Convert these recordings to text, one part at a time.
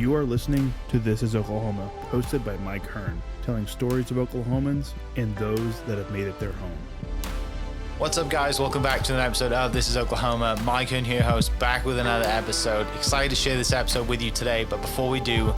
You are listening to This is Oklahoma, hosted by Mike Hearn, telling stories of Oklahomans and those that have made it their home. What's up, guys? Welcome back to another episode of This is Oklahoma. Mike Hearn here, host, back with another episode. Excited to share this episode with you today, but before we do,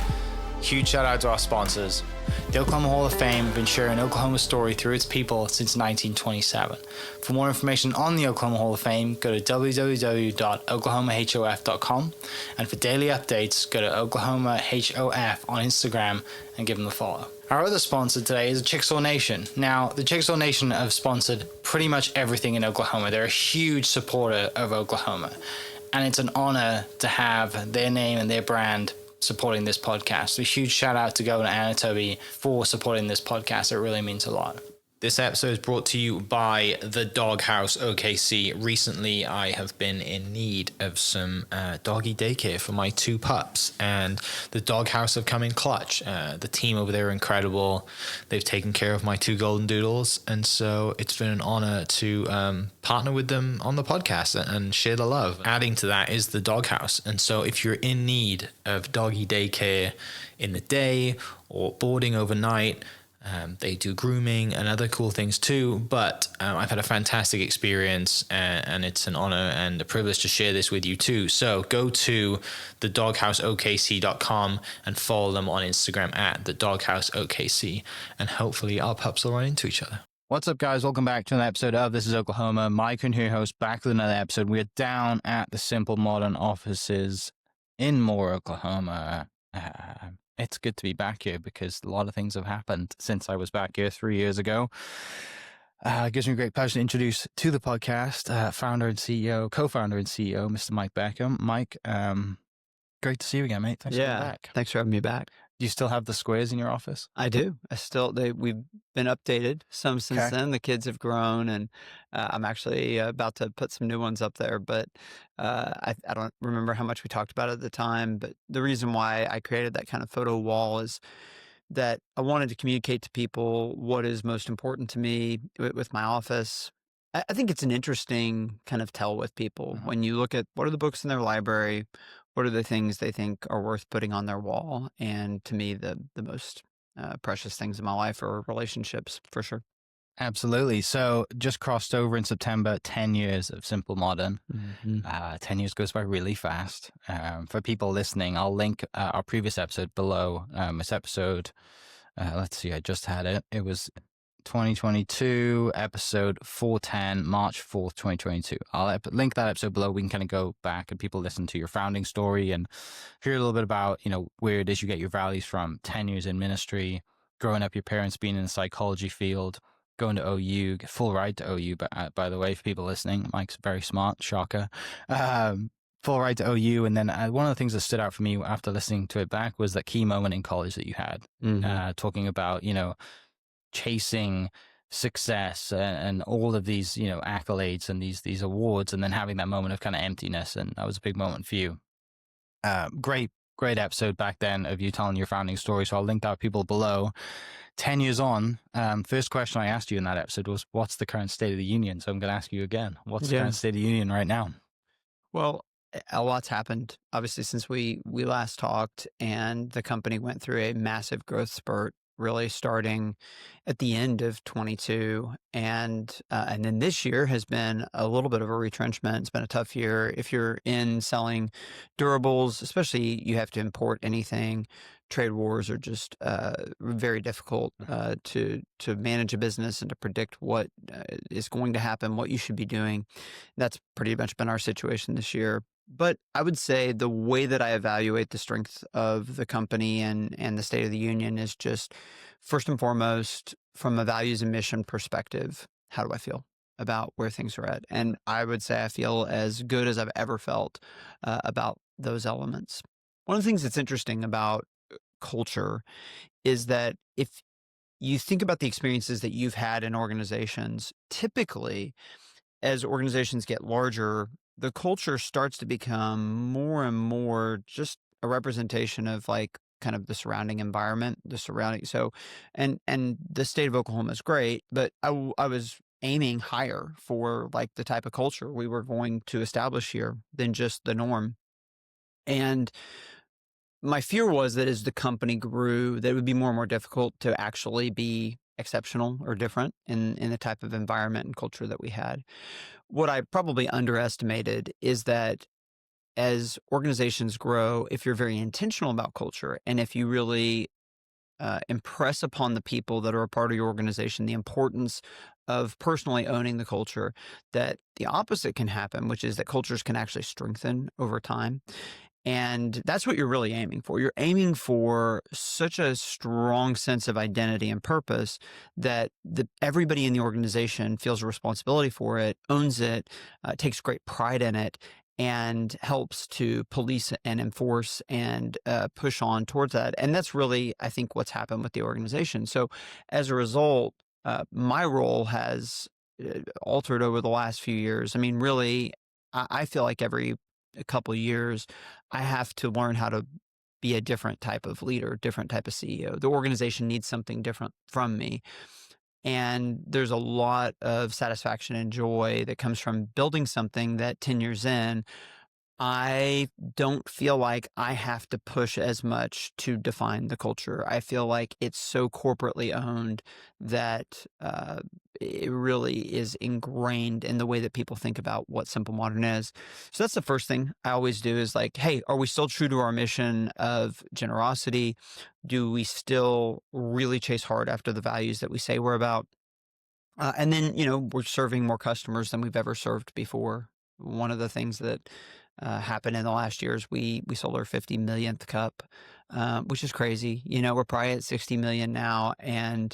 huge shout out to our sponsors. The Oklahoma Hall of Fame have been sharing Oklahoma's story through its people since 1927. For more information on the Oklahoma Hall of Fame, go to www.oklahomahof.com. And for daily updates, go to oklahomahof on Instagram and give them a follow. Our other sponsor today is the Chickasaw Nation. Now, the Chickasaw Nation have sponsored pretty much everything in Oklahoma. They're a huge supporter of Oklahoma. And it's an honor to have their name and their brand supporting this podcast. A huge shout out to Governor Anatobi for supporting this podcast. It really means a lot. This episode is brought to you by the Doghouse OKC. Recently, I have been in need of some doggy daycare for my two pups, and the Doghouse have come in clutch. The team over there are incredible. They've taken care of my two golden doodles, and so it's been an honor to partner with them on the podcast and share the love. Adding to that is the Doghouse, and so if you're in need of doggy daycare in the day or boarding overnight, they do grooming and other cool things too, but I've had a fantastic experience, and it's an honor and a privilege to share this with you too. So go to thedoghouseokc.com and follow them on Instagram at thedoghouseokc, and hopefully our pups will run into each other. What's up, guys? Welcome back to another episode of This is Oklahoma. Mike and here, host, back with another episode. We're down at the Simple Modern offices in Moore, Oklahoma. It's good to be back here because a lot of things have happened since I was back here 3 years ago. It gives me great pleasure to introduce to the podcast co-founder and CEO, Mr. Mike Beckham. Mike, great to see you again, mate. Thanks for coming back. Thanks for having me back. Do you still have the squares in your office? I do. We've been updated some since then. The kids have grown, and I'm actually about to put some new ones up there. But I don't remember how much we talked about it at the time. But the reason why I created that kind of photo wall is that I wanted to communicate to people what is most important to me with my office. I think it's an interesting kind of tell with people when you look at what are the books in their library, what are the things they think are worth putting on their wall. And to me, the most precious things in my life are relationships, for sure. Absolutely. So just crossed over in September, 10 years of Simple Modern. 10 years goes by really fast. For people listening, I'll link our previous episode below. This episode, let's see, I just had it. It was 2022, episode 410, March 4th, 2022. I'll link that episode below. We can kind of go back and people listen to your founding story and hear a little bit about, where it is you get your values from. 10 years in ministry, growing up, your parents being in the psychology field, going to OU, get full ride to OU. But by the way, for people listening, Mike's very smart, shocker. Full ride to OU. And then one of the things that stood out for me after listening to it back was that key moment in college that you had, talking about, chasing success and all of these, accolades and these awards, and then having that moment of kind of emptiness. And that was a big moment for you. Great episode back then of you telling your founding story. So I'll link that with people below. 10 years on, first question I asked you in that episode was, what's the current state of the union? So I'm going to ask you again, what's the current state of the union right now? Well, a lot's happened, obviously, since we last talked, and the company went through a massive growth spurt, really starting at the end of 22. And then this year has been a little bit of a retrenchment. It's been a tough year. If you're in selling durables, especially, you have to import anything. Trade wars are just very difficult to manage a business and to predict what is going to happen, what you should be doing. That's pretty much been our situation this year. But I would say the way that I evaluate the strength of the company and the state of the union is just, first and foremost, from a values and mission perspective, how do I feel about where things are at? And I would say I feel as good as I've ever felt about those elements. One of the things that's interesting about culture is that if you think about the experiences that you've had in organizations, typically as organizations get larger, the culture starts to become more and more just a representation of like kind of the surrounding environment, and the state of Oklahoma is great, but I was aiming higher for like the type of culture we were going to establish here than just the norm. And my fear was that as the company grew, that it would be more and more difficult to actually be exceptional or different in the type of environment and culture that we had. What I probably underestimated is that as organizations grow, if you're very intentional about culture and if you really impress upon the people that are a part of your organization the importance of personally owning the culture, that the opposite can happen, which is that cultures can actually strengthen over time. And that's what you're really aiming for. You're aiming for such a strong sense of identity and purpose that everybody in the organization feels a responsibility for it, owns it, takes great pride in it, and helps to police and enforce and push on towards that. And that's really, I think, what's happened with the organization. So as a result, my role has altered over the last few years. I mean, really, I feel like every a couple of years, I have to learn how to be a different type of leader, different type of CEO. The organization needs something different from me. And there's a lot of satisfaction and joy that comes from building something that 10 years in, I don't feel like I have to push as much to define the culture. I feel like it's so corporately owned that it really is ingrained in the way that people think about what Simple Modern is. So that's the first thing I always do is like, hey, are we still true to our mission of generosity? Do we still really chase hard after the values that we say we're about? And then, we're serving more customers than we've ever served before. One of the things that happened in the last year is we sold our 50 millionth cup, which is crazy. We're probably at 60 million now, and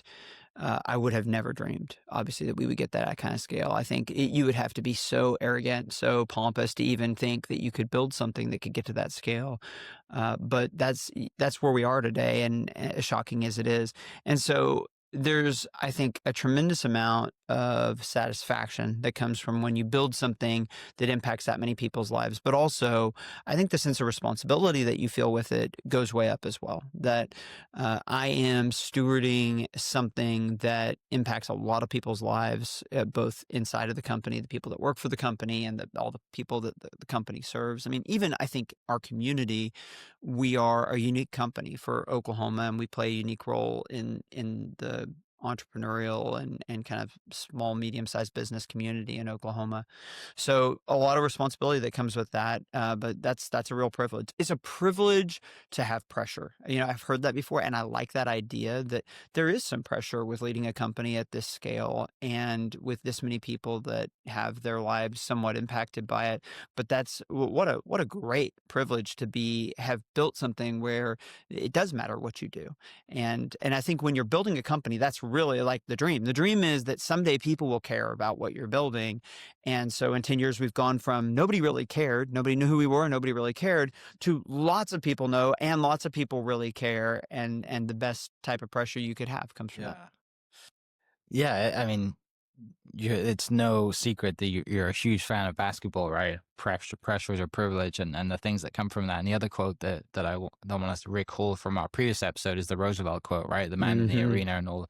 I would have never dreamed, obviously, that we would get that kind of scale. I think you would have to be so arrogant, so pompous to even think that you could build something that could get to that scale. But that's where we are today, and as shocking as it is. And so there's, I think, a tremendous amount of satisfaction that comes from when you build something that impacts that many people's lives. But also, I think the sense of responsibility that you feel with it goes way up as well. That I am stewarding something that impacts a lot of people's lives, both inside of the company, the people that work for the company, and all the people that the company serves. I mean, even I think our community, we are a unique company for Oklahoma, and we play a unique role in the entrepreneurial and kind of small, medium-sized business community in Oklahoma. So a lot of responsibility that comes with that, but that's a real privilege. It's a privilege to have pressure. I've heard that before, and I like that idea that there is some pressure with leading a company at this scale and with this many people that have their lives somewhat impacted by it. But that's what a great privilege to have built something where it does matter what you do. And I think when you're building a company, that's really like the dream. The dream is that someday people will care about what you're building. And so in 10 years, we've gone from nobody really cared, nobody knew who we were, nobody really cared, to lots of people know and lots of people really care. And the best type of pressure you could have comes from that. Yeah, I mean, it's no secret that you're a huge fan of basketball, right? Pressure is a privilege, and the things that come from that. And the other quote that I want us to recall from our previous episode is the Roosevelt quote, right? The man in the arena and all,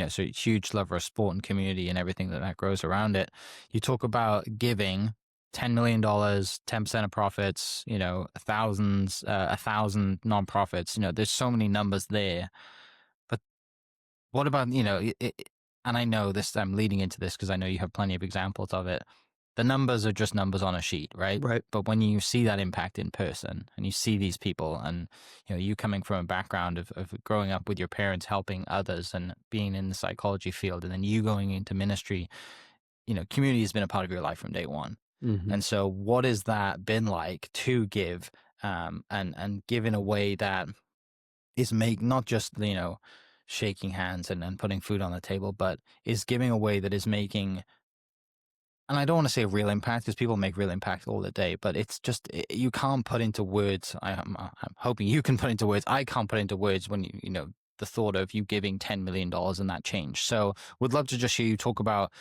so huge lover of sport and community and everything that grows around it. You talk about giving $10 million, 10% of profits, 1,000 nonprofits. There's so many numbers there. But what about, and I know this, I'm leading into this because I know you have plenty of examples of it. The numbers are just numbers on a sheet, right? Right. But when you see that impact in person and you see these people and, you coming from a background of growing up with your parents helping others and being in the psychology field, and then you going into ministry, community has been a part of your life from day one. Mm-hmm. And so what has that been like to give and give in a way that is not just, shaking hands and putting food on the table, but is giving a way that is making, and I don't want to say a real impact because people make real impact all the day, but it's just, you can't put into words. I'm hoping you can put into words. I can't put into words when the thought of you giving $10 million and that change. So would love to just hear you talk about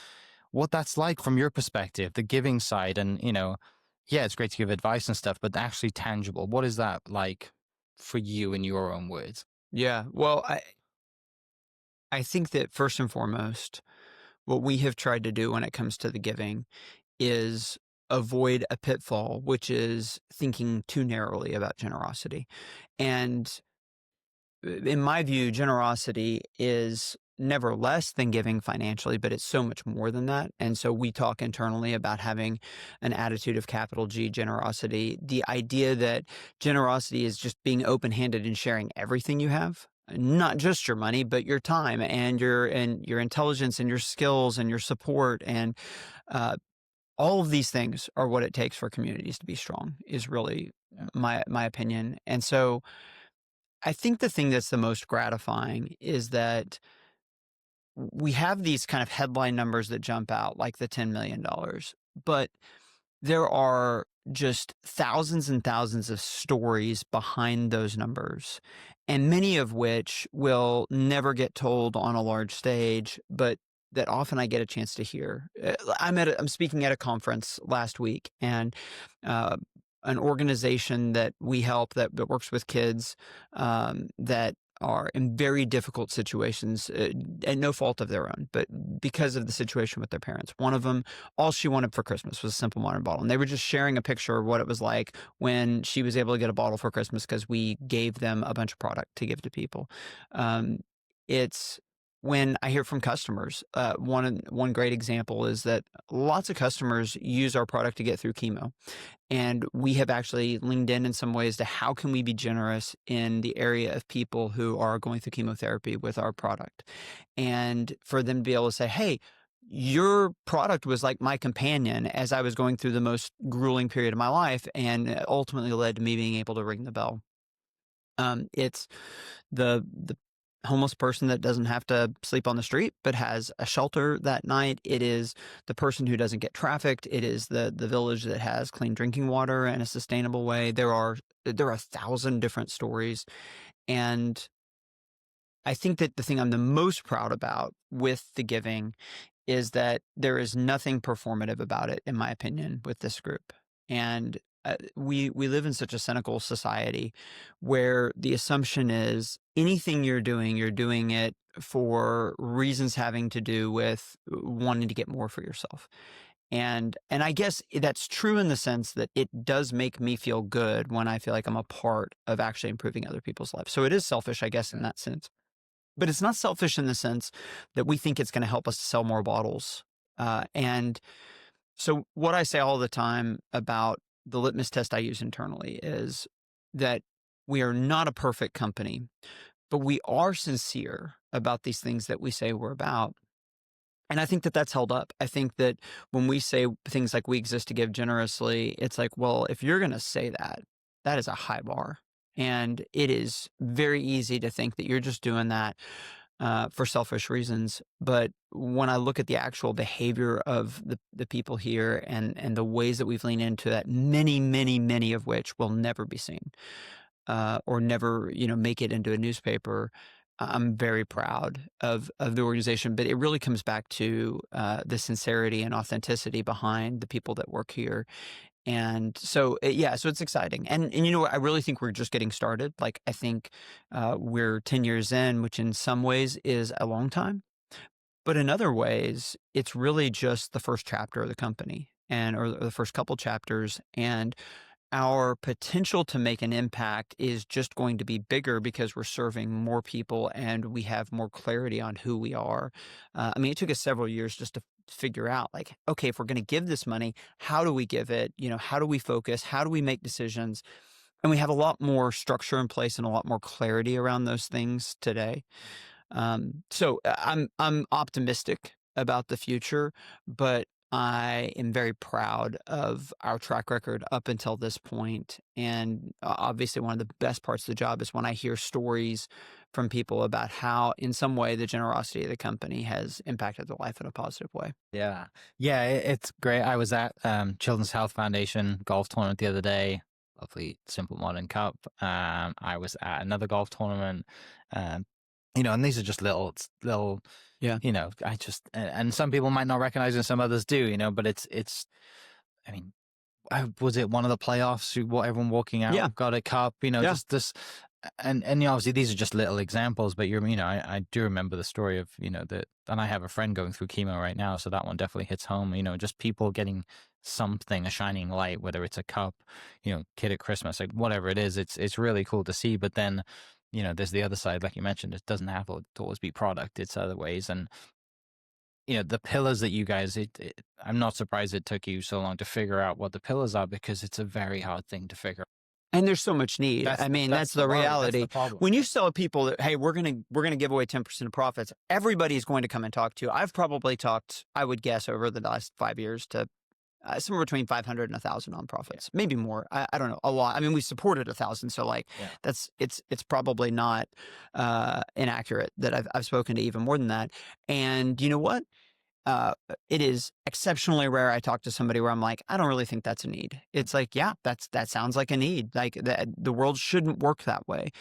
what that's like from your perspective, the giving side, and, yeah, it's great to give advice and stuff, but actually tangible. What is that like for you in your own words? Yeah. Well, I think that first and foremost, what we have tried to do when it comes to the giving is avoid a pitfall, which is thinking too narrowly about generosity. And in my view, generosity is never less than giving financially, but it's so much more than that. And so we talk internally about having an attitude of capital G generosity. The idea that generosity is just being open-handed and sharing everything you have, not just your money, but your time and your intelligence and your skills and your support and all of these things are what it takes for communities to be strong. Is really my opinion. And so I think the thing that's the most gratifying is that we have these kind of headline numbers that jump out, like the $10 million, but there are just thousands and thousands of stories behind those numbers, and many of which will never get told on a large stage, but that often I get a chance to hear. I'm speaking at a conference last week, and an organization that we help that works with kids that are in very difficult situations, and no fault of their own, but because of the situation with their parents. One of them, all she wanted for Christmas was a simple water bottle. And they were just sharing a picture of what it was like when she was able to get a bottle for Christmas because we gave them a bunch of product to give to people. It's when I hear from customers, one great example is that lots of customers use our product to get through chemo. And we have actually leaned in some ways to how can we be generous in the area of people who are going through chemotherapy with our product. And for them to be able to say, hey, your product was like my companion as I was going through the most grueling period of my life, and ultimately led to me being able to ring the bell. It's the homeless person that doesn't have to sleep on the street but has a shelter that night. It is the person who doesn't get trafficked. It is the village that has clean drinking water in a sustainable way. There are 1,000 different stories, and I think that the thing I'm the most proud about with the giving is that there is nothing performative about it, in my opinion, with this group. And we live in such a cynical society where the assumption is anything you're doing it for reasons having to do with wanting to get more for yourself. And I guess that's true in the sense that it does make me feel good when I feel like I'm a part of actually improving other people's lives. So it is selfish, I guess, in that sense. But it's not selfish in the sense that we think it's going to help us sell more bottles. And so what I say all the time about the litmus test I use internally is that we are not a perfect company, but we are sincere about these things that we say we're about. And I think that that's held up. I think that when we say things like we exist to give generously, it's like, well, if you're going to say that, that is a high bar. And it is very easy to think that you're just doing that for selfish reasons. But when I look at the actual behavior of the people here and the ways that we've leaned into that, many, many, many of which will never be seen or never, make it into a newspaper, I'm very proud of the organization. But it really comes back to the sincerity and authenticity behind the people that work here. And so, so it's exciting. And I really think we're just getting started. Like, I think we're 10 years in, which in some ways is a long time. But in other ways, it's really just the first chapter of the company or the first couple chapters. And our potential to make an impact is just going to be bigger because we're serving more people and we have more clarity on who we are. It took us several years just to figure out, like, okay, if we're going to give this money, how do we give it? How do we focus? How do we make decisions? And we have a lot more structure in place and a lot more clarity around those things today. So I'm optimistic about the future, but I am very proud of our track record up until this point. And obviously one of the best parts of the job is when I hear stories from people about how in some way the generosity of the company has impacted their life in a positive way. Yeah. Yeah, it's great. I was at Children's Health Foundation golf tournament the other day. Lovely Simple Modern Cup. I was at another golf tournament. And these are just little, Yeah. and some people might not recognize it and some others do, but was it one of the playoffs who everyone walking out got a cup, just this, And obviously these are just little examples, but I do remember the story of, that, and I have a friend going through chemo right now, so that one definitely hits home, just people getting something, a shining light, whether it's a cup, kid at Christmas, like whatever it is, it's really cool to see. But then, there's the other side, like you mentioned, it doesn't have to always be product, it's other ways. And, the pillars that you guys, I'm not surprised it took you so long to figure out what the pillars are, because it's a very hard thing to figure out. And there's so much need. That's that's the the worry, that's reality. the problem. When you tell people that, hey, we're gonna give away 10% of profits, everybody's going to come and talk to you. I've probably talked, I would guess, over the last 5 years to somewhere between 500 and 1,000 nonprofits, maybe more. I don't know, a lot. I mean, we supported 1,000, so like it's probably not inaccurate that I've spoken to even more than that. And you know what? It is exceptionally rare I talk to somebody where I'm like, I don't really think that's a need. It's like, yeah, that sounds like a need. Like the world shouldn't work that way.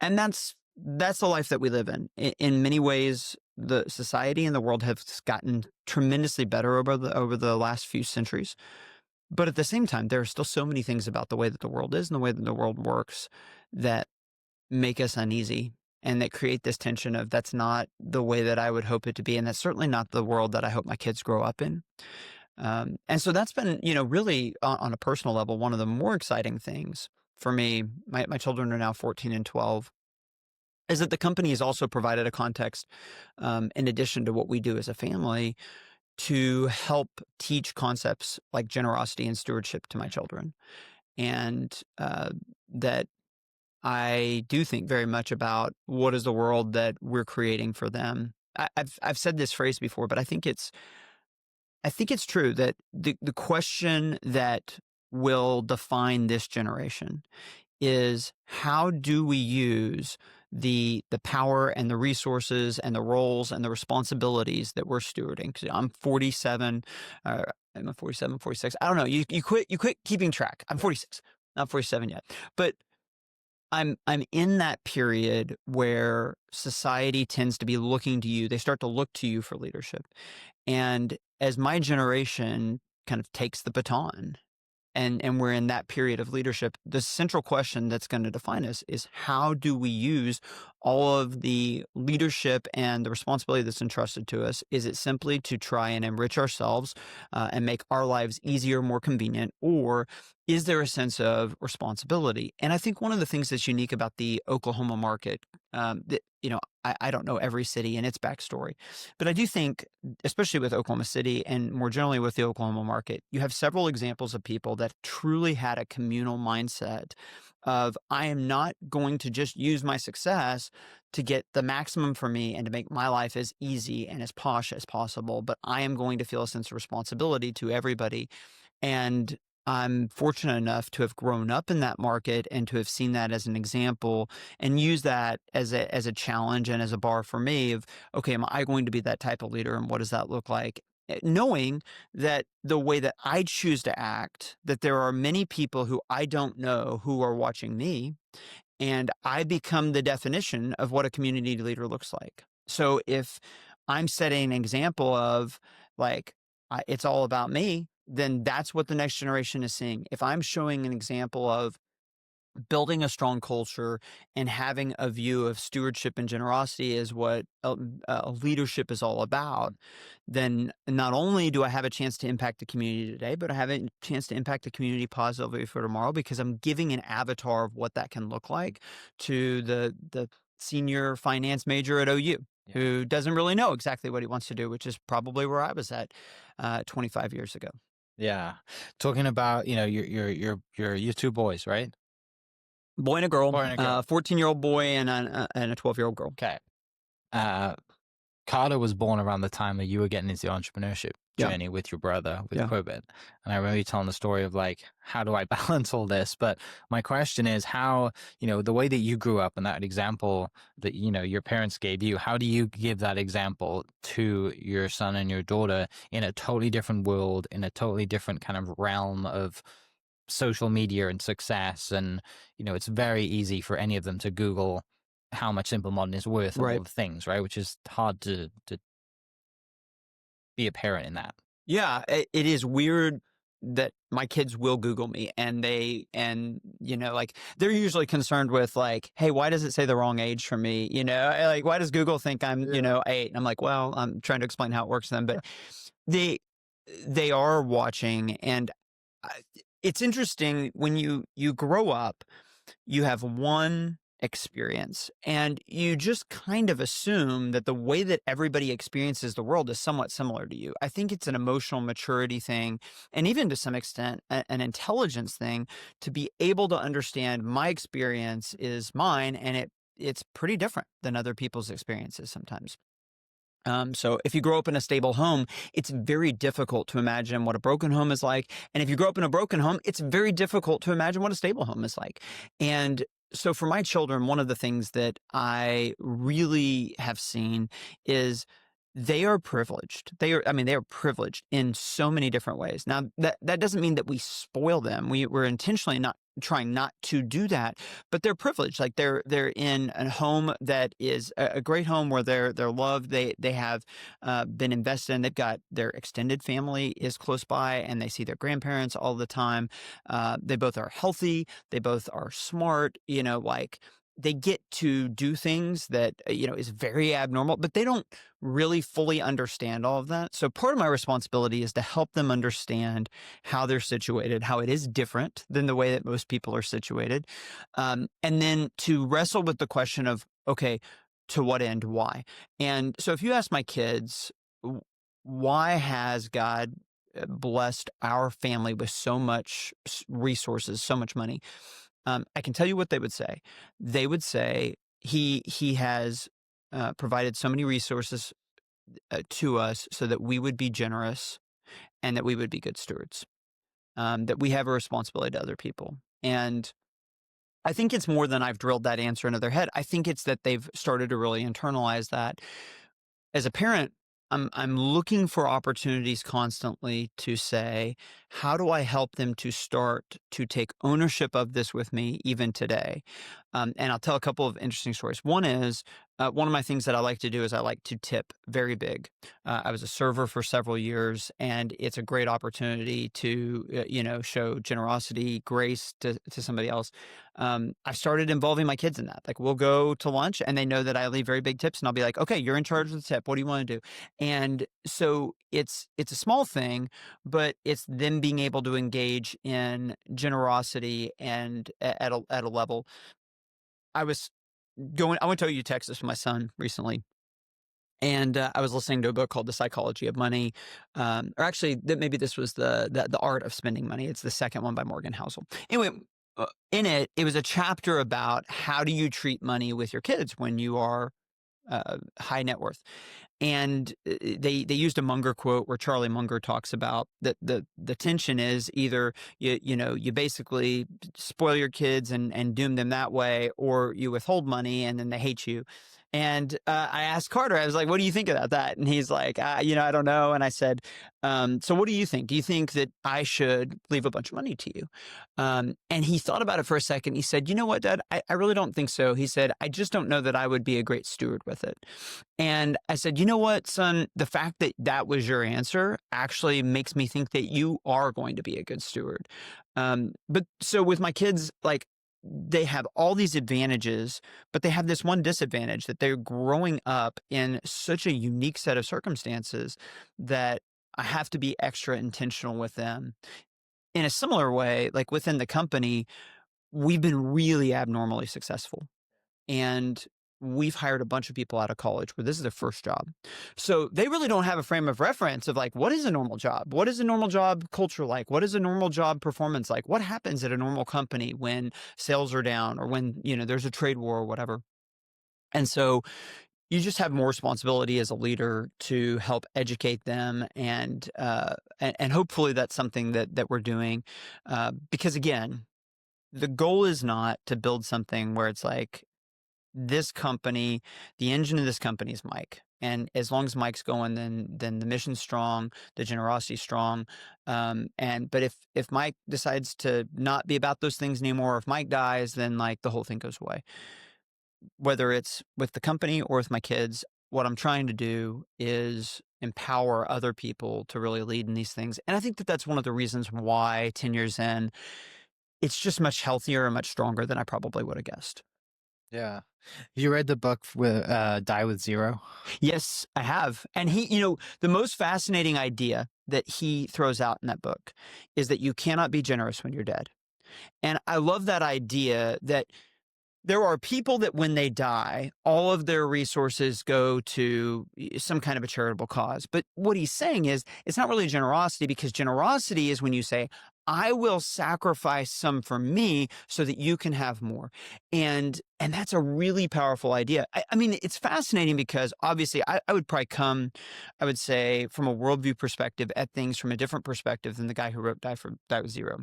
And that's the life that we live in. In many ways, the society and the world have gotten tremendously better over the last few centuries. But at the same time, there are still so many things about the way that the world is and the way that the world works that make us uneasy, and that create this tension of, that's not the way that I would hope it to be. And that's certainly not the world that I hope my kids grow up in. And so that's been, really on a personal level, one of the more exciting things for me. My children are now 14 and 12. Is that the company has also provided a context, in addition to what we do as a family, to help teach concepts like generosity and stewardship to my children. And that I do think very much about what is the world that we're creating for them. I've said this phrase before, but I think it's true that the question that will define this generation is, how do we use the power and the resources and the roles and the responsibilities that we're stewarding? Because I'm 47, I'm 47, 46. I don't know. You quit keeping track. I'm 46, not 47 yet, but I'm in that period where society tends to be looking to you. They start to look to you for leadership. And as my generation kind of takes the baton, and we're in that period of leadership, the central question that's going to define us is, how do we use all of the leadership and the responsibility that's entrusted to us? Is it simply to try and enrich ourselves and make our lives easier, more convenient, or is there a sense of responsibility? And I think one of the things that's unique about the Oklahoma market, that, I don't know every city and its backstory, but I do think, especially with Oklahoma City and more generally with the Oklahoma market, you have several examples of people that truly had a communal mindset of, I am not going to just use my success to get the maximum for me and to make my life as easy and as posh as possible, but I am going to feel a sense of responsibility to everybody. And I'm fortunate enough to have grown up in that market and to have seen that as an example and use that as a challenge and as a bar for me of, okay, am I going to be that type of leader, and what does that look like? Knowing that the way that I choose to act, that there are many people who I don't know who are watching me, and I become the definition of what a community leader looks like. So if I'm setting an example of, like, it's all about me, then that's what the next generation is seeing. If I'm showing an example of building a strong culture and having a view of stewardship and generosity is what leadership is all about, then not only do I have a chance to impact the community today, but I have a chance to impact the community positively for tomorrow, because I'm giving an avatar of what that can look like to the senior finance major at OU. Who doesn't really know exactly what he wants to do, which is probably where I was at 25 years ago. Yeah. Talking about, your two boys, right? Boy and a girl, Boy and a girl. 14-year-old boy and a 12-year-old girl. Okay. Carter was born around the time that you were getting into the entrepreneurship journey with your brother, with COVID. And I remember you telling the story of, like, how do I balance all this? But my question is, how, the way that you grew up and that example that, your parents gave you, how do you give that example to your son and your daughter in a totally different world, in a totally different kind of realm of social media and success? And, it's very easy for any of them to Google how much Simple Modern is worth and all the things, right? Which is hard to be a parent in that. Yeah, it is weird that my kids will Google me, and like they're usually concerned with like, hey, why does it say the wrong age for me? Like, why does Google think I'm, 8? And I'm like, well, I'm trying to explain how it works to them, but they they are watching, and I- it's interesting when you grow up, you have one experience, and you just kind of assume that the way that everybody experiences the world is somewhat similar to you. I think it's an emotional maturity thing, and even to some extent an intelligence thing, to be able to understand my experience is mine, and it's pretty different than other people's experiences sometimes. So if you grow up in a stable home, it's very difficult to imagine what a broken home is like. And if you grow up in a broken home, it's very difficult to imagine what a stable home is like. And so for my children, one of the things that I really have seen is they are privileged. They are privileged in so many different ways. Now, that doesn't mean that we spoil them. We're intentionally not trying not to do that, but they're privileged. Like they're in a home that is a great home where they're loved. They have been invested in. They've got their extended family is close by, and they see their grandparents all the time. They both are healthy. They both are smart. Like they get to do things that is very abnormal, but they don't really fully understand all of that. So part of my responsibility is to help them understand how they're situated, how it is different than the way that most people are situated. And then to wrestle with the question of, okay, to what end, why? And so if you ask my kids, why has God blessed our family with so much resources, so much money? I can tell you what they would say. They would say he has provided so many resources to us so that we would be generous and that we would be good stewards. That we have a responsibility to other people. And I think it's more than I've drilled that answer into their head. I think it's that they've started to really internalize that. As a parent, I'm looking for opportunities constantly to say, how do I help them to start to take ownership of this with me even today? And I'll tell a couple of interesting stories. One is one of my things that I like to do is I like to tip very big. I was a server for several years, and it's a great opportunity to show generosity, grace to somebody else. I've started involving my kids in that. Like we'll go to lunch, and they know that I leave very big tips, and I'll be like, "Okay, you're in charge of the tip. What do you want to do?" And so it's a small thing, but it's them being able to engage in generosity and at a level. I was I went to OU, Texas with my son recently. And I was listening to a book called The Psychology of Money, or actually, maybe this was the Art of Spending Money. It's the second one by Morgan Housel. Anyway, in it was a chapter about how do you treat money with your kids when you are high net worth. And they used a Munger quote where Charlie Munger talks about that the tension is either you basically spoil your kids and doom them that way, or you withhold money and then they hate you. And I asked Carter, I was like, what do you think about that? And he's like, I don't know. And I said, so what do you think? Do you think that I should leave a bunch of money to you? And he thought about it for a second. He said, you know what, Dad, I really don't think so. He said, I just don't know that I would be a great steward with it. And I said, you know what, son, the fact that that was your answer actually makes me think that you are going to be a good steward. But so with my kids, like, they have all these advantages, but they have this one disadvantage that they're growing up in such a unique set of circumstances that I have to be extra intentional with them. In a similar way, like within the company, we've been really abnormally successful. And we've hired a bunch of people out of college where this is their first job. So they really don't have a frame of reference of like, what is a normal job? What is a normal job culture like? What is a normal job performance like? What happens at a normal company when sales are down or when, there's a trade war or whatever? And so you just have more responsibility as a leader to help educate them, and hopefully that's something that we're doing, because again, the goal is not to build something where it's like this company, the engine of this company is Mike. And as long as Mike's going, then the mission's strong, the generosity's strong. But if Mike decides to not be about those things anymore, if Mike dies, then like the whole thing goes away. Whether it's with the company or with my kids, what I'm trying to do is empower other people to really lead in these things. And I think that that's one of the reasons why 10 years in, it's just much healthier and much stronger than I probably would have guessed. Yeah. You read the book with Die with Zero? Yes, I have. And the most fascinating idea that he throws out in that book is that you cannot be generous when you're dead. And I love that idea that there are people that when they die, all of their resources go to some kind of a charitable cause. But what he's saying is it's not really generosity, because generosity is when you say, I will sacrifice some for me so that you can have more. And that's a really powerful idea. I mean, it's fascinating because obviously I would probably come, I would say, from a worldview perspective at things from a different perspective than the guy who wrote Die with Zero.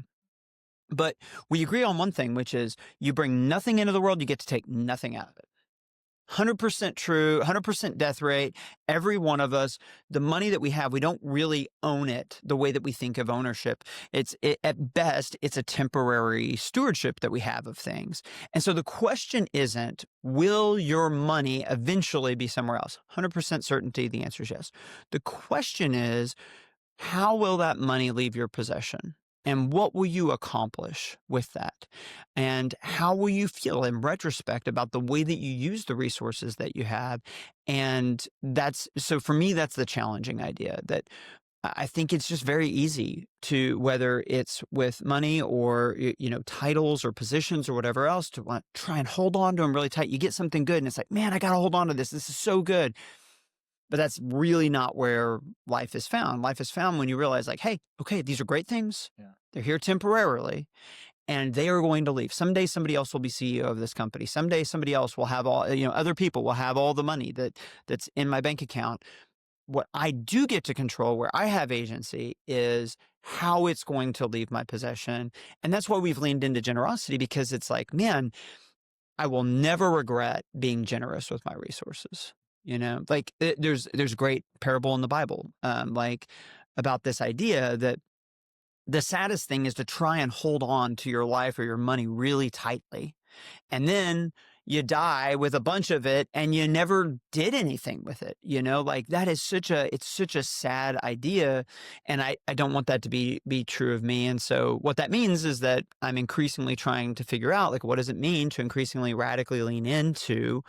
But we agree on one thing, which is you bring nothing into the world, you get to take nothing out of it. 100% true, 100% death rate. Every one of us, the money that we have, we don't really own it the way that we think of ownership. At best, it's a temporary stewardship that we have of things. And so the question isn't, will your money eventually be somewhere else? 100% certainty, the answer is yes. The question is, how will that money leave your possession? And what will you accomplish with that? And how will you feel in retrospect about the way that you use the resources that you have? And so for me, that's the challenging idea, that I think it's just very easy to, whether it's with money or, titles or positions or whatever else, to want to try and hold on to them really tight. You get something good and it's like, man, I got to hold on to this. This is so good. But that's really not where life is found. Life is found when you realize, like, hey, okay, these are great things. Yeah. They're here temporarily, and they are going to leave. Someday somebody else will be CEO of this company. Someday somebody else will have other people will have all the money that's in my bank account. What I do get to control, where I have agency, is how it's going to leave my possession. And that's why we've leaned into generosity, because it's like, man, I will never regret being generous with my resources. Like there's a great parable in the Bible, like about this idea that the saddest thing is to try and hold on to your life or your money really tightly. And then you die with a bunch of it and you never did anything with it. Like that is it's such a sad idea. And I don't want that to be true of me. And so what that means is that I'm increasingly trying to figure out, like, what does it mean to increasingly radically lean into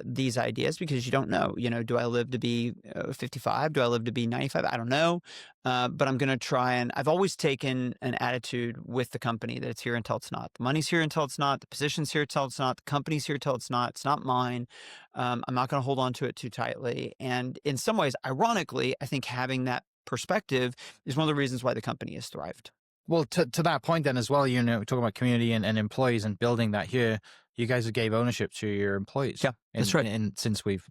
these ideas, because you don't know, do I live to be 55? Do I live to be 95? I don't know. But I'm going to try, and I've always taken an attitude with the company that it's here until it's not. The money's here until it's not. The position's here until it's not. The company's here until it's not. It's not mine. I'm not going to hold on to it too tightly. And in some ways, ironically, I think having that perspective is one of the reasons why the company has thrived. Well, to that point then as well, talking about community and employees and building that here, you guys gave ownership to your employees. Yeah, that's right. And since we've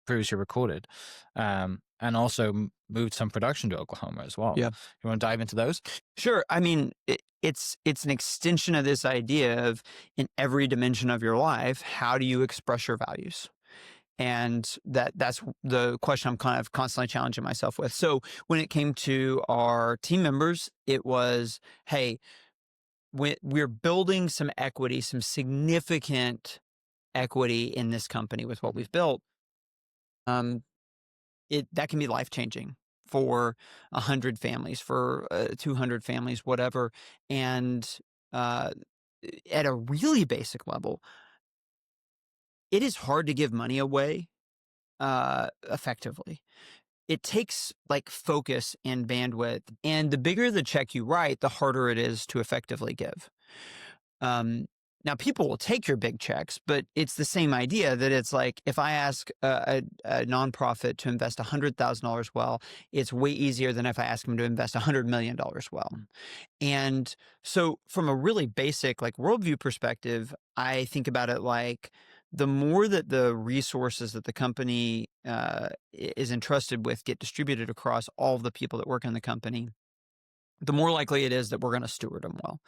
previously recorded, and also moved some production to Oklahoma as well. Yeah. You want to dive into those? Sure. I mean, it's an extension of this idea of, in every dimension of your life, how do you express your values? And that's the question I'm kind of constantly challenging myself with. So when it came to our team members, it was, hey, we're building some equity, some significant equity in this company with what we've built. That can be life-changing for 100 families, for 200 families, whatever. And at a really basic level, it is hard to give money away effectively. It takes like focus and bandwidth, and the bigger the check you write, the harder it is to effectively give. Now, people will take your big checks, but it's the same idea, that it's like, if I ask a nonprofit to invest $100,000 well, it's way easier than if I ask them to invest $100 million well. And so from a really basic like worldview perspective, I think about it like, the more that the resources that the company is entrusted with get distributed across all of the people that work in the company, the more likely it is that we're going to steward them well.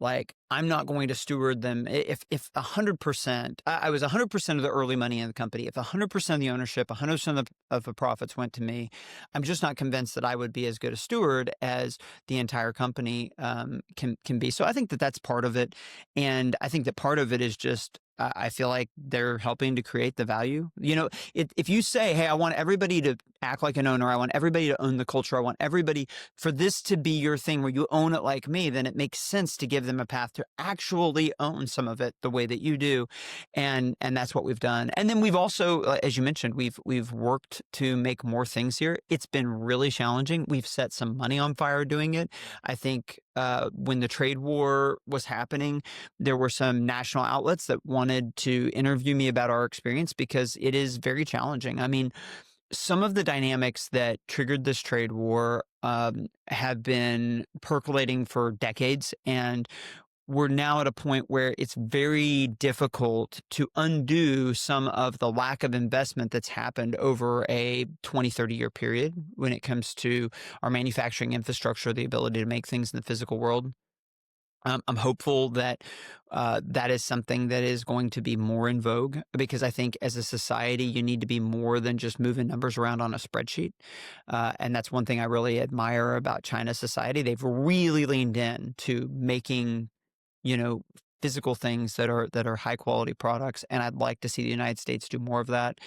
Like, I'm not going to steward them. If 100%, I was 100% of the early money in the company, if 100% of the ownership, 100% of the profits went to me, I'm just not convinced that I would be as good a steward as the entire company can be. So I think that that's part of it. And I think that part of it is just I feel like they're helping to create the value. If you say, hey, I want everybody to act like an owner, I want everybody to own the culture, I want everybody for this to be your thing where you own it like me, then it makes sense to give them a path to actually own some of it the way that you do. And that's what we've done. And then we've also, as you mentioned, we've worked to make more things here. It's been really challenging. We've set some money on fire doing it. I think when the trade war was happening, there were some national outlets that wanted to interview me about our experience because it is very challenging. I mean, some of the dynamics that triggered this trade war have been percolating for decades, and we're now at a point where it's very difficult to undo some of the lack of investment that's happened over a 20, 30-year period when it comes to our manufacturing infrastructure, the ability to make things in the physical world. I'm hopeful that that is something that is going to be more in vogue, because I think as a society, you need to be more than just moving numbers around on a spreadsheet. And that's one thing I really admire about China's society. They've really leaned in to making, physical things that are high quality products. And I'd like to see the United States do more of that.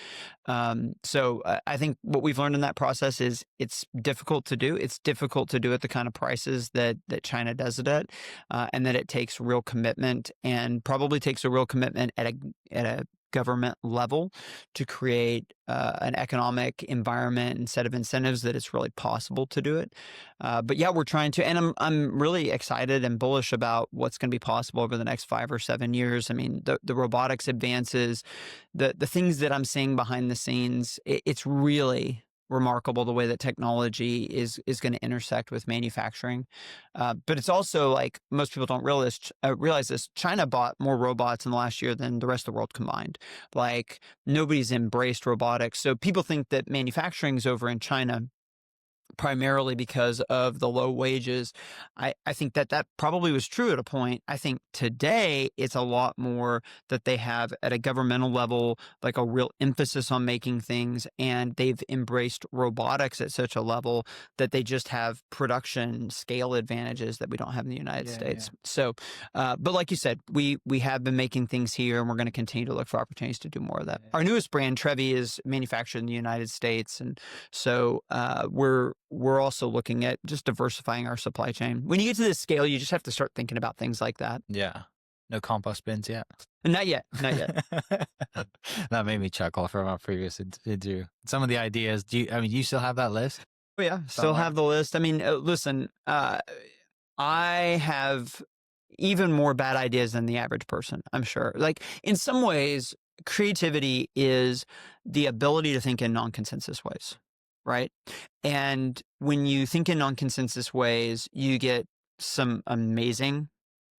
So I think what we've learned in that process is it's difficult to do. It's difficult to do at the kind of prices that China does it at, and that it takes real commitment, and probably takes a real commitment at a government level to create an economic environment and set of incentives that it's really possible to do it. But yeah, we're trying to, and I'm really excited and bullish about what's going to be possible over the next 5 or 7 years. I mean, the robotics advances, the things that I'm seeing behind the scenes, it's really remarkable the way that technology is going to intersect with manufacturing. But it's also, like, most people don't realize this. China bought more robots in the last year than the rest of the world combined. Like, nobody's embraced robotics. So people think that manufacturing is over in China primarily because of the low wages. I think that probably was true at a point. I think today it's a lot more that they have at a governmental level, like a real emphasis on making things, and they've embraced robotics at such a level that they just have production scale advantages that we don't have in the United States. Yeah. So, but like you said, we have been making things here, and we're going to continue to look for opportunities to do more of that. Yeah. Our newest brand, Trevi, is manufactured in the United States, and so we're also looking at just diversifying our supply chain. When you get to this scale, you just have to start thinking about things like that. Yeah. No compost bins yet? Not yet. Not yet. That made me chuckle from our previous interview. Some of the ideas, do you still have that list? Oh, yeah. Still have the list. I mean, listen, I have even more bad ideas than the average person, I'm sure. Like, in some ways, creativity is the ability to think in non-consensus ways. Right. And when you think in non-consensus ways, you get some amazing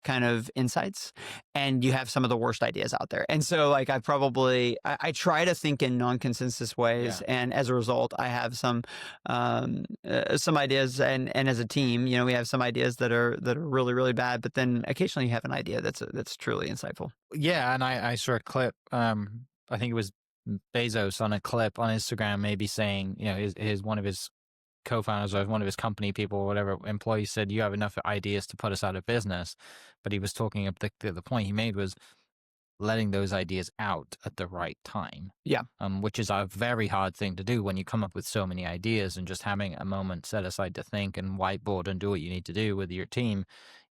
kind of insights, and you have some of the worst ideas out there. And so, like, I try to think in non-consensus ways. Yeah. And as a result, I have some ideas, and as a team, we have some ideas that are really, really bad, but then occasionally you have an idea that's truly insightful. Yeah. And I saw a clip, I think it was Bezos on a clip on Instagram, maybe saying, one of his co-founders or one of his company people or whatever employees said, you have enough ideas to put us out of business. But he was talking about the point he made was letting those ideas out at the right time. Yeah. Which is a very hard thing to do when you come up with so many ideas, and just having a moment set aside to think and whiteboard and do what you need to do with your team.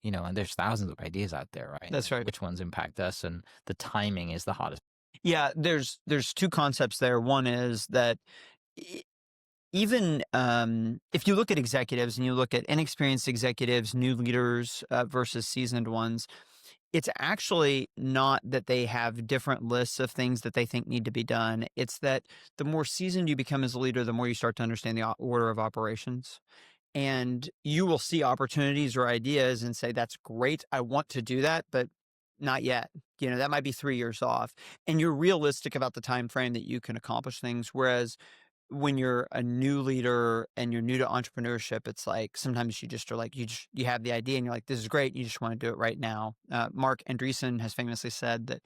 And there's thousands of ideas out there, right? That's right. Which ones impact us, and the timing is the hardest. Yeah, there's two concepts there. One is that even if you look at executives and you look at inexperienced executives, new leaders versus seasoned ones, it's actually not that they have different lists of things that they think need to be done. It's that the more seasoned you become as a leader, the more you start to understand the order of operations. And you will see opportunities or ideas and say, that's great, I want to do that, but not yet. That might be 3 years off. And you're realistic about the time frame that you can accomplish things. Whereas when you're a new leader and you're new to entrepreneurship, it's like sometimes you just are like, you have the idea and you're like, this is great, you just want to do it right now. Mark Andreessen has famously said that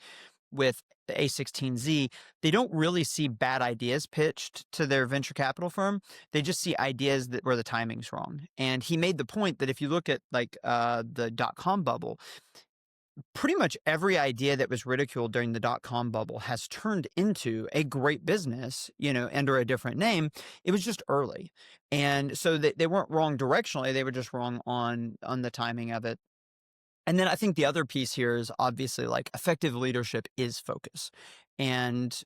with the A16Z, they don't really see bad ideas pitched to their venture capital firm. They just see ideas where the timing's wrong. And he made the point that if you look at, like, the .com bubble, pretty much every idea that was ridiculed during the dot-com bubble has turned into a great business, under a different name. It was just early. And so they weren't wrong directionally. They were just wrong on the timing of it. And then I think the other piece here is obviously like effective leadership is focus. And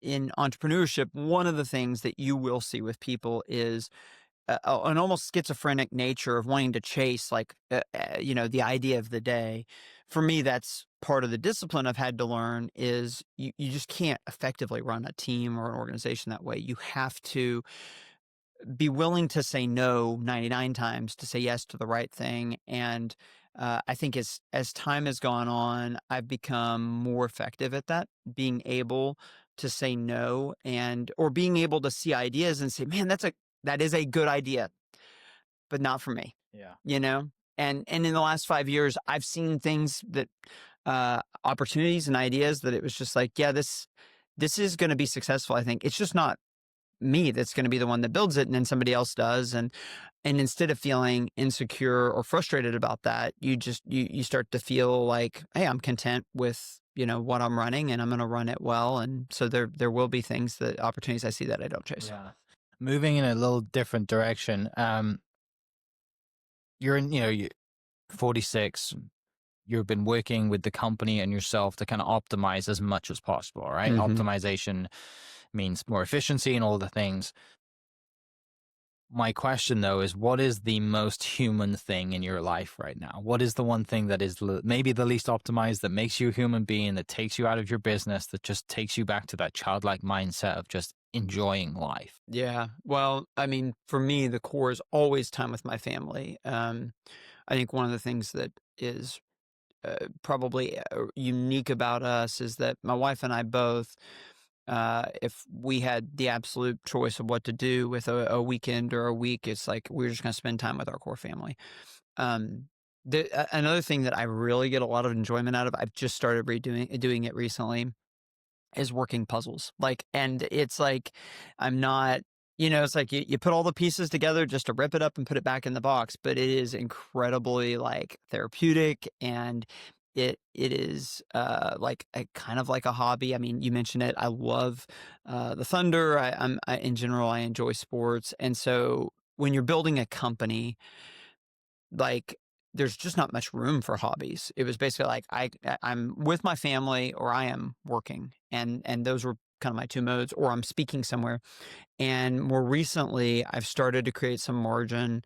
in entrepreneurship, one of the things that you will see with people is an almost schizophrenic nature of wanting to chase the idea of the day. For me, that's part of the discipline I've had to learn is you just can't effectively run a team or an organization that way. You have to be willing to say no 99 times to say yes to the right thing. And I think as time has gone on, I've become more effective at that, being able to say no or being able to see ideas and say, man, that is a good idea, but not for me. Yeah. And in the last 5 years, I've seen things that opportunities and ideas that it was just like, yeah, this is going to be successful. I think it's just not me that's going to be the one that builds it, and then somebody else does. And instead of feeling insecure or frustrated about that, you just you start to feel like, hey, I'm content with what I'm running, and I'm going to run it well. And so there will be opportunities I see that I don't chase. Yeah. Moving in a little different direction. You're in, you're 46. You've been working with the company and yourself to kind of optimize as much as possible, right? Mhm. Optimization means more efficiency and all the things. My question, though, is what is the most human thing in your life right now? What is the one thing that is maybe the least optimized, that makes you a human being, that takes you out of your business, that just takes you back to that childlike mindset of just enjoying life? Yeah. Well, I mean, for me, the core is always time with my family. I think one of the things that is probably unique about us is that my wife and I both, if we had the absolute choice of what to do with a weekend or a week, it's like we're just going to spend time with our core family. Um, Another thing that I really get a lot of enjoyment out of, I've just started doing it recently, is working puzzles. And it's like, I'm not, it's like you put all the pieces together just to rip it up and put it back in the box, but it is incredibly like therapeutic, and it is like a kind of like a hobby. I mean, you mentioned it. I love the thunder. In general, I enjoy sports. And so when you're building a company, like there's just not much room for hobbies. It was basically like I'm with my family or I am working, and those were kind of my two modes, or I'm speaking somewhere. And more recently, I've started to create some margin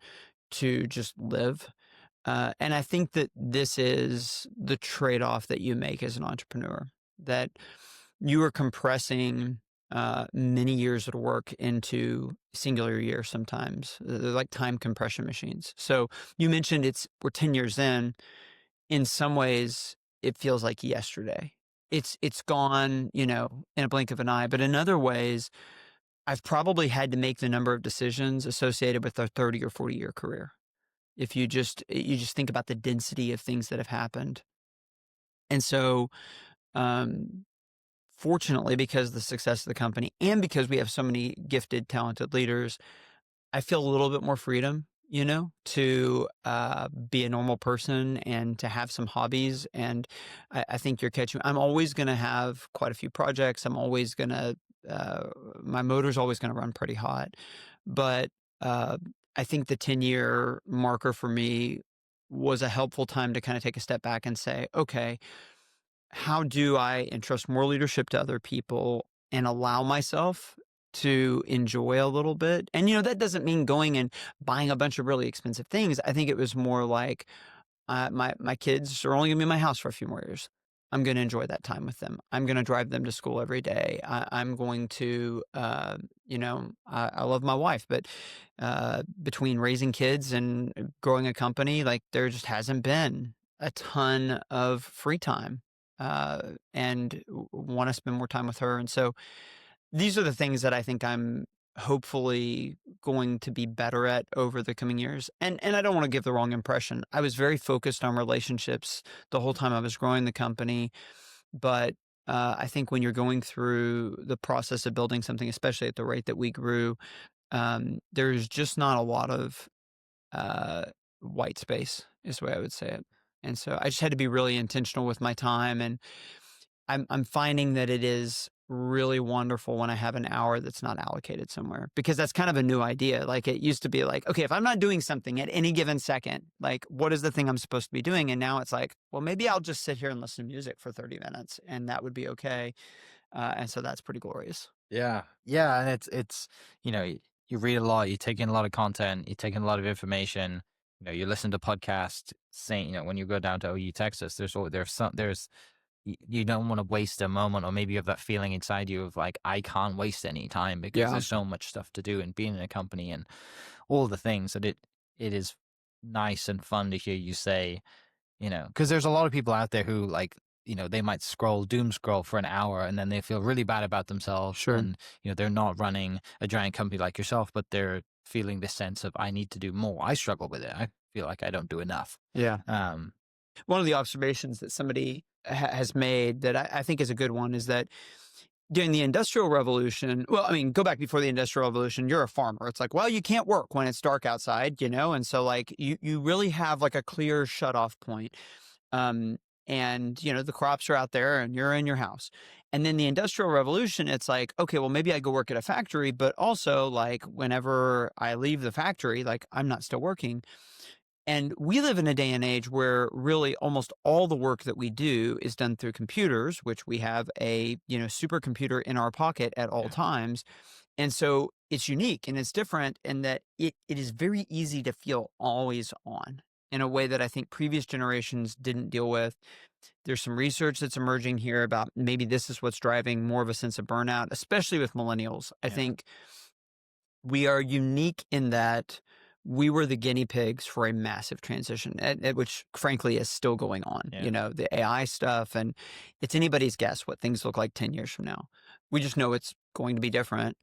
to just live. And I think that this is the trade-off that you make as an entrepreneur, that you are compressing many years of work into singular years sometimes. They're like time compression machines. So you mentioned we're 10 years in. In some ways, it feels like yesterday. It's gone, in a blink of an eye. But in other ways, I've probably had to make the number of decisions associated with a 30 or 40-year career. If you just think about the density of things that have happened. And so, fortunately, because of the success of the company and because we have so many gifted, talented leaders, I feel a little bit more freedom, to be a normal person and to have some hobbies. And I think you're catching, I'm always going to have quite a few projects. I'm always going to, my motor's always going to run pretty hot. But I think the 10-year marker for me was a helpful time to kind of take a step back and say, okay, how do I entrust more leadership to other people and allow myself to enjoy a little bit? And, that doesn't mean going and buying a bunch of really expensive things. I think it was more like my kids are only going to be in my house for a few more years. I'm going to enjoy that time with them. I'm going to drive them to school every day. I'm going to, I love my wife, but between raising kids and growing a company, like there just hasn't been a ton of free time, and want to spend more time with her. And so these are the things that I think I'm hopefully going to be better at over the coming years. And I don't want to give the wrong impression. I was very focused on relationships the whole time I was growing the company. But I think when you're going through the process of building something, especially at the rate that we grew, there's just not a lot of white space, is the way I would say it. And so I just had to be really intentional with my time. And I'm finding that it is really wonderful when I have an hour that's not allocated somewhere, because that's kind of a new idea. Like, it used to be like, okay, if I'm not doing something at any given second, like, what is the thing I'm supposed to be doing? And now it's like, well, maybe I'll just sit here and listen to music for 30 minutes and that would be okay. And so that's pretty glorious. Yeah. Yeah. And it's, you read a lot, you take in a lot of content, you take in a lot of information, you listen to podcasts saying, when you go down to OU, Texas, you don't want to waste a moment, or maybe you have that feeling inside you of like, I can't waste any time because Yeah. there's so much stuff to do and being in a company and all the things that it is nice and fun to hear you say, because there's a lot of people out there who like, they might doom scroll for an hour and then they feel really bad about themselves. Sure. And, they're not running a giant company like yourself, but they're feeling this sense of, I need to do more. I struggle with it. I feel like I don't do enough. Yeah. One of the observations that somebody has made that I think is a good one is that during the Industrial Revolution, well, I mean, go back before the Industrial Revolution, you're a farmer. It's like, well, you can't work when it's dark outside, and so like you really have like a clear shutoff point. And the crops are out there and you're in your house. And then the Industrial Revolution, it's like, okay, well, maybe I go work at a factory, but also like whenever I leave the factory, like I'm not still working. And we live in a day and age where really almost all the work that we do is done through computers, which we have a, supercomputer in our pocket at all times. And so it's unique and it's different in that it is very easy to feel always on in a way that I think previous generations didn't deal with. There's some research that's emerging here about maybe this is what's driving more of a sense of burnout, especially with millennials. I think we are unique in that we were the guinea pigs for a massive transition, which frankly is still going on, the AI stuff. And it's anybody's guess what things look like 10 years from now. We just know it's going to be different.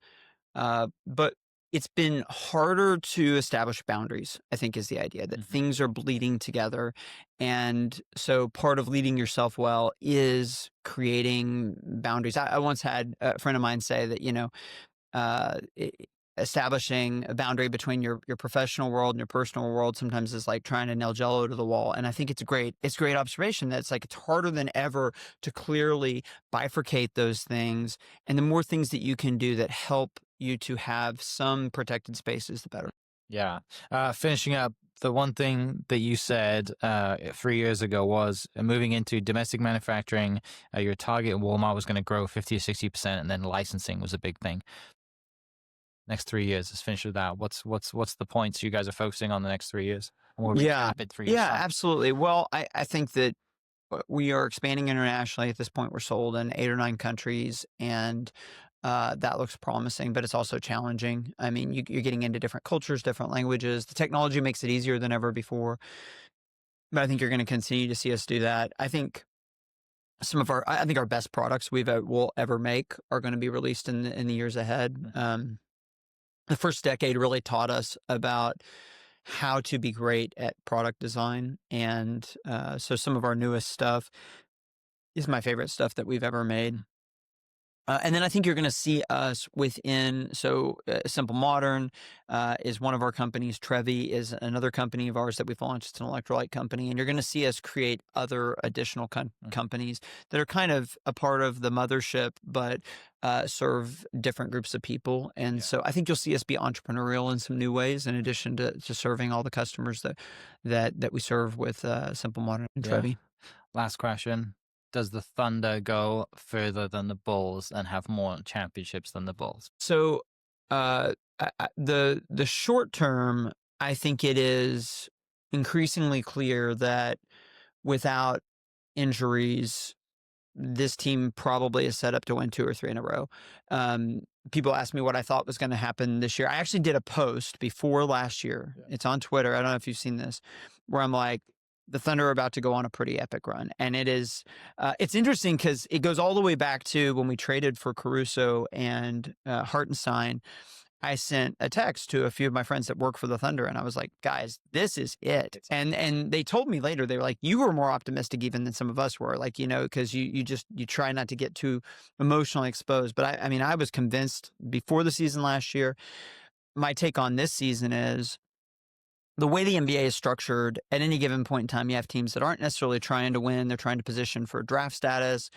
But it's been harder to establish boundaries, I think, is the idea that things are bleeding together. And so part of leading yourself well is creating boundaries. I once had a friend of mine say that, establishing a boundary between your professional world and your personal world sometimes is like trying to nail Jello to the wall. And I think it's a great observation that it's like it's harder than ever to clearly bifurcate those things. And the more things that you can do that help you to have some protected spaces, the better. Yeah. Finishing up, the one thing that you said 3 years ago was moving into domestic manufacturing, your target at Walmart was going to grow 50 to 60%, and then licensing was a big thing. Next 3 years, let's finish with that. What's the points you guys are focusing on the next 3 years? We'll recap it 3 years. Yeah, absolutely. Well, I think that we are expanding internationally. At this point, we're sold in 8 or 9 countries, and that looks promising, but it's also challenging. I mean, you're getting into different cultures, different languages. The technology makes it easier than ever before, but I think you're going to continue to see us do that. I think I think our best products we'll ever make are going to be released in the years ahead. The first decade really taught us about how to be great at product design. And so some of our newest stuff is my favorite stuff that we've ever made. And then I think you're going to see us within, Simple Modern is one of our companies. Trevi is another company of ours that we've launched. It's an electrolyte company. And you're going to see us create other additional companies that are kind of a part of the mothership, but serve different groups of people. And so I think you'll see us be entrepreneurial in some new ways, in addition to serving all the customers that we serve with Simple Modern and Trevi. Last question. Does the Thunder go further than the Bulls and have more championships than the Bulls? So the short term, I think it is increasingly clear that without injuries, this team probably is set up to win 2 or 3 in a row. People asked me what I thought was going to happen this year. I actually did a post before last year. It's on Twitter. I don't know if you've seen this, where I'm like, the Thunder are about to go on a pretty epic run. And it is, it's interesting because it goes all the way back to when we traded for Caruso and Hartenstein. I sent a text to a few of my friends that work for the Thunder, and I was like, guys, this is it. And they told me later, they were like, you were more optimistic even than some of us were, like, because you try not to get too emotionally exposed. But I mean, I was convinced before the season last year. My take on this season is the way the NBA is structured, at any given point in time, you have teams that aren't necessarily trying to win. They're trying to position for draft status.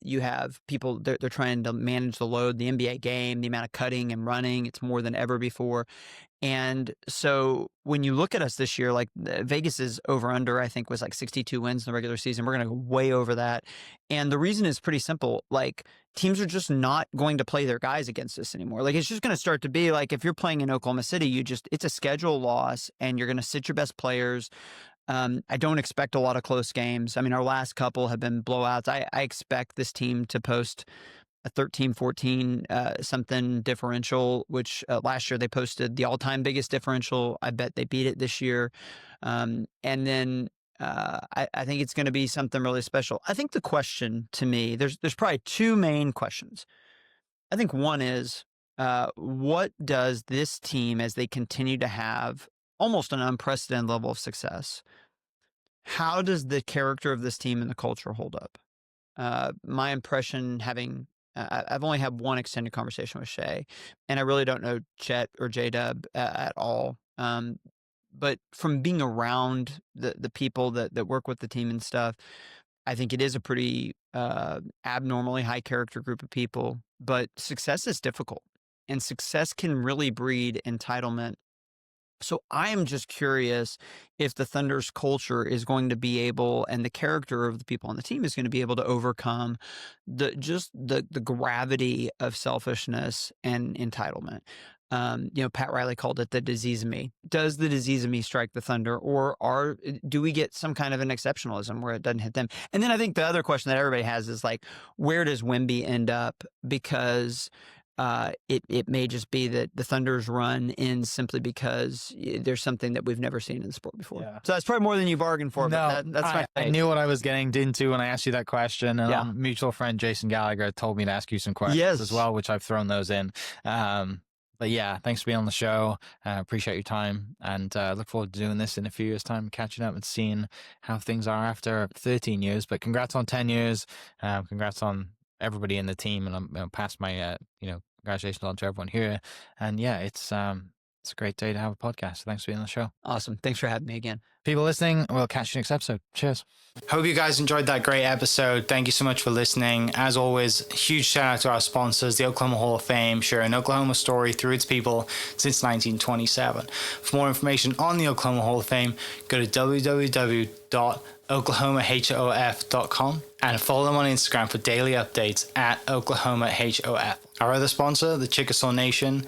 You have people, they're trying to manage the load, the NBA game, the amount of cutting and running. It's more than ever before. And so when you look at us this year, like Vegas's over-under, I think was like 62 wins in the regular season. We're going to go way over that. And the reason is pretty simple. Like teams are just not going to play their guys against us anymore. Like it's just going to start to be like if you're playing in Oklahoma City, it's a schedule loss and you're going to sit your best players. I don't expect a lot of close games. I mean, our last couple have been blowouts. I expect this team to post a 13, 14 something differential, which last year they posted the all-time biggest differential. I bet they beat it this year. And then I think it's going to be something really special. I think the question to me, there's probably two main questions. I think one is, what does this team, as they continue to have almost an unprecedented level of success, how does the character of this team and the culture hold up? My impression, I've only had one extended conversation with Shea, and I really don't know Chet or J-Dub at all. But from being around the people that work with the team and stuff, I think it is a pretty abnormally high character group of people. But success is difficult, and success can really breed entitlement. So I am just curious if the Thunder's culture is going to be able, and the character of the people on the team is going to be able to overcome the gravity of selfishness and entitlement. Pat Riley called it the disease of me. Does the disease of me strike the Thunder, or do we get some kind of an exceptionalism where it doesn't hit them? And then I think the other question that everybody has is like, where does Wemby end up? Because it may just be that the Thunder's run ends simply because there's something that we've never seen in the sport before. Yeah. So that's probably more than you bargained for. No, but that's I knew what I was getting into when I asked you that question. And Yeah. mutual friend Jason Gallagher told me to ask you some questions as well, which I've thrown those in. But yeah, thanks for being on the show. Appreciate your time, and look forward to doing this in a few years' time, catching up and seeing how things are after 13 years. But congrats on 10 years. Congrats on everybody in the team, and I'm past my congratulations on to everyone here. And yeah, it's a great day to have a podcast. So thanks for being on the show. Awesome. Thanks for having me again. People listening, we'll catch you next episode. Cheers. Hope you guys enjoyed that great episode. Thank you so much for listening. As always, huge shout out to our sponsors, the Oklahoma Hall of Fame, sharing Oklahoma story through its people since 1927. For more information on the Oklahoma Hall of Fame, go to www.oklahomahof.com and follow them on Instagram for daily updates at OklahomaHOF. Our other sponsor, the Chickasaw Nation,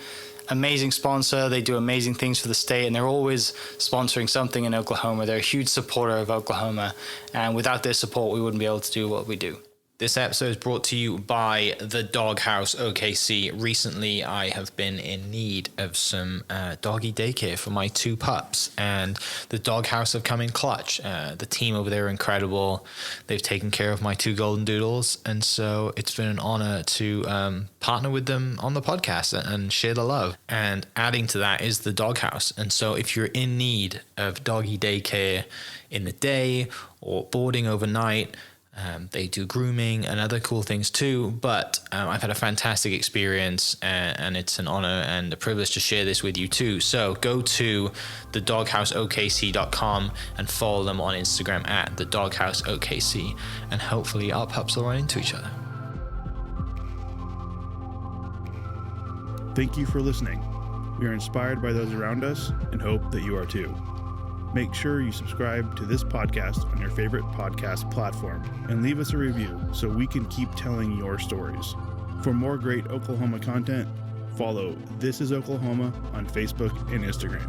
amazing sponsor. They do amazing things for the state, and they're always sponsoring something in Oklahoma. They're a huge supporter of Oklahoma, and without their support, we wouldn't be able to do what we do. This episode is brought to you by the Doghouse OKC. Recently, I have been in need of some doggy daycare for my two pups, and the Doghouse have come in clutch. The team over there are incredible. They've taken care of my two golden doodles, and so it's been an honor to partner with them on the podcast and share the love. And adding to that is the Doghouse. And so if you're in need of doggy daycare in the day or boarding overnight, they do grooming and other cool things too, but I've had a fantastic experience, and it's an honor and a privilege to share this with you too. So go to thedogHouseOKC.com and follow them on Instagram at thedogHouseOKC, and hopefully our pups will run into each other. Thank you for listening. We are inspired by those around us and hope that you are too. Make sure you subscribe to this podcast on your favorite podcast platform and leave us a review so we can keep telling your stories. For more great Oklahoma content, follow This Is Oklahoma on Facebook and Instagram.